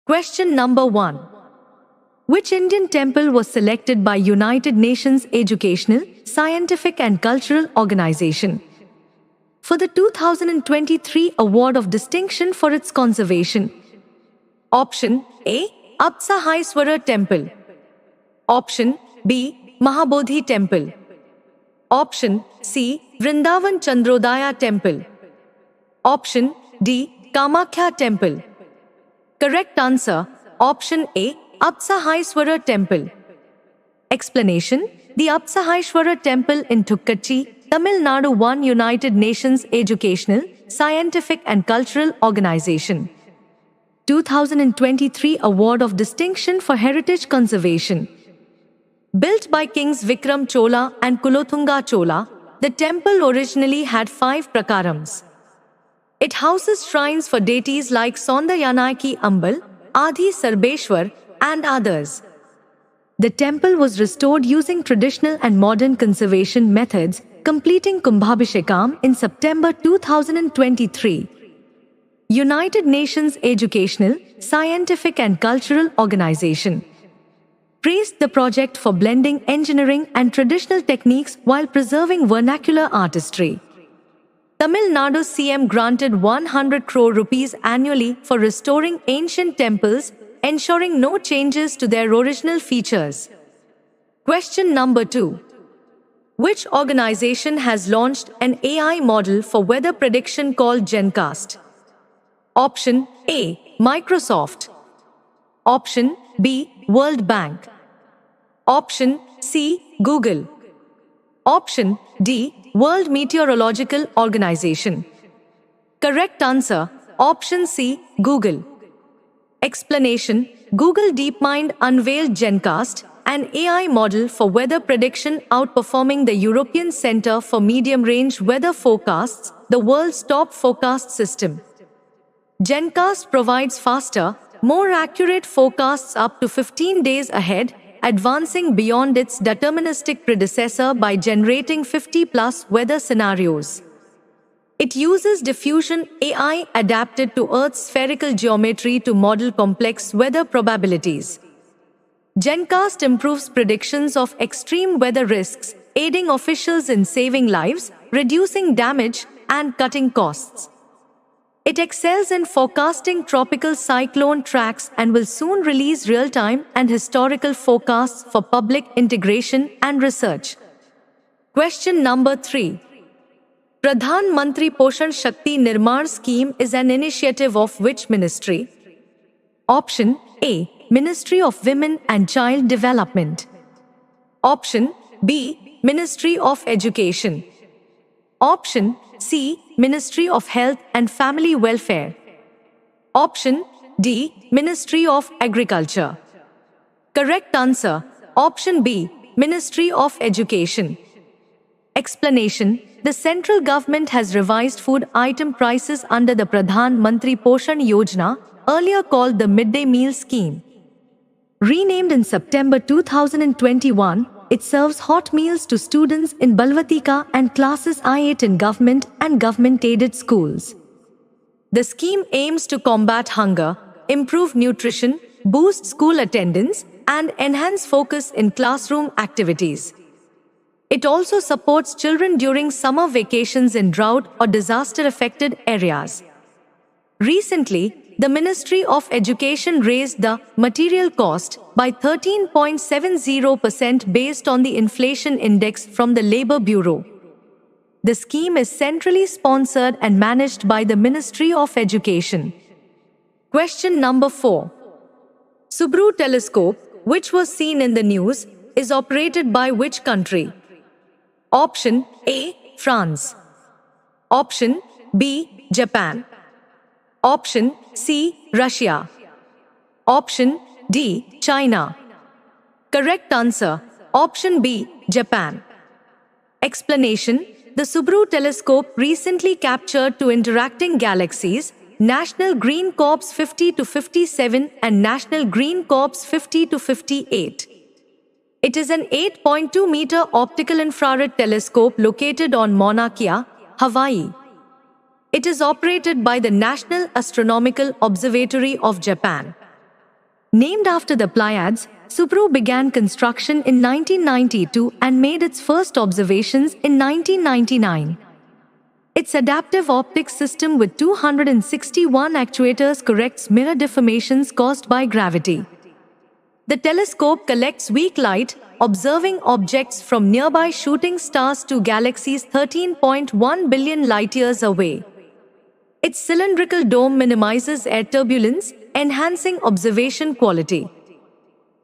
Question number 1. Which Indian temple was selected by United Nations Educational, Scientific and Cultural Organization for the 2023 Award of Distinction for its conservation? Option A. Apsahaiswara Temple. Option B. Mahabodhi Temple. Option C. Vrindavan Chandrodaya Temple. Option D. Kamakhya Temple. Correct answer, option A. Apsahaiswara Temple. Explanation: the Apsahaiswara Temple in Thukkachi, Tamil Nadu won United Nations Educational, Scientific and Cultural Organization 2023 Award of Distinction for Heritage Conservation. Built by Kings Vikram Chola and Kulothunga Chola, the temple originally had 5 prakarams. It houses shrines for deities like Sondayanaki Ambal, Adi Sarbeshwar, and others. The temple was restored using traditional and modern conservation methods, completing Kumbhabhishekam in September 2023. United Nations Educational, Scientific and Cultural Organization praised the project for blending engineering and traditional techniques while preserving vernacular artistry. Tamil Nadu CM granted 100 crore rupees annually for restoring ancient temples, ensuring no changes to their original features. Question number 2. Which organization has launched an AI model for weather prediction called GenCast? Option A. Microsoft. Option B. World Bank. Option C. Google. Option D. World Meteorological Organization. Correct answer, option C. Google. Explanation: Google DeepMind unveiled GenCast, an AI model for weather prediction outperforming the European Centre for Medium-Range Weather Forecasts, the world's top forecast system. GenCast provides faster, more accurate forecasts up to 15 days ahead, advancing beyond its deterministic predecessor by generating 50+ weather scenarios. It uses diffusion AI adapted to Earth's spherical geometry to model complex weather probabilities. GenCast improves predictions of extreme weather risks, aiding officials in saving lives, reducing damage, and cutting costs. It excels in forecasting tropical cyclone tracks and will soon release real-time and historical forecasts for public integration and research. Question number 3. Pradhan Mantri Poshan Shakti Nirman Scheme is an initiative of which ministry? Option A. Ministry of Women and Child Development. Option B. Ministry of Education. Option C. Ministry of Health and Family Welfare. Option D. Ministry of Agriculture. Correct answer, option B. Ministry of Education. Explanation: the central government has revised food item prices under the Pradhan Mantri Poshan Yojana, earlier called the Midday Meal Scheme. Renamed in September 2021, it serves hot meals to students in Balvatika and classes I-8 in government and government-aided schools. The scheme aims to combat hunger, improve nutrition, boost school attendance, and enhance focus in classroom activities. It also supports children during summer vacations in drought or disaster-affected areas. Recently, the Ministry of Education raised the material cost by 13.70% based on the inflation index from the Labour Bureau. The scheme is centrally sponsored and managed by the Ministry of Education. Question number 4. Subaru telescope, which was seen in the news, is operated by which country? Option A. France. Option B. Japan. Option C. Russia. Option D. China. Correct answer, option B. Japan. Explanation: the Subaru telescope recently captured two interacting galaxies, National Green Corps 50-57 and National Green Corps 50-58. It is an 8.2-meter optical infrared telescope located on Mauna Kea, Hawaii. It is operated by the National Astronomical Observatory of Japan. Named after the Pleiades, SUBRU began construction in 1992 and made its first observations in 1999. Its adaptive optics system with 261 actuators corrects mirror deformations caused by gravity. The telescope collects weak light, observing objects from nearby shooting stars to galaxies 13.1 billion light-years away. Its cylindrical dome minimizes air turbulence, enhancing observation quality.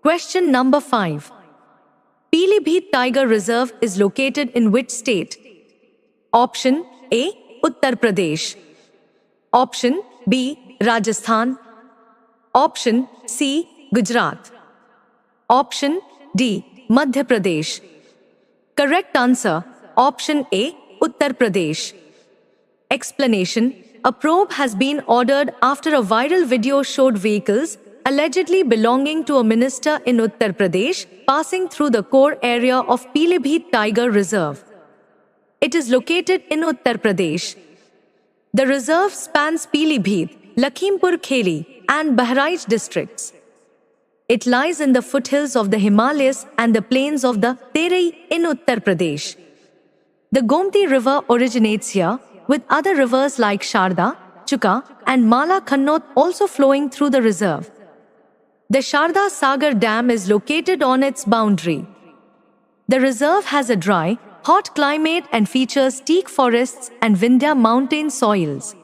Question number 5. Pilibhit Tiger Reserve is located in which state? Option A. Uttar Pradesh. Option B. Rajasthan. Option C. Gujarat. Option D. Madhya Pradesh. Correct answer, option A. Uttar Pradesh. Explanation. A probe has been ordered after a viral video showed vehicles, allegedly belonging to a minister in Uttar Pradesh, passing through the core area of Pilibhit Tiger Reserve. It is located in Uttar Pradesh. The reserve spans Pilibhit, Lakhimpur Kheri, and Bahraich districts. It lies in the foothills of the Himalayas and the plains of the Terai in Uttar Pradesh. The Gomti River originates here, with other rivers like Sharda, Chuka, and Mala Khannot also flowing through the reserve. The Sharda Sagar Dam is located on its boundary. The reserve has a dry, hot climate and features teak forests and Vindhya mountain soils.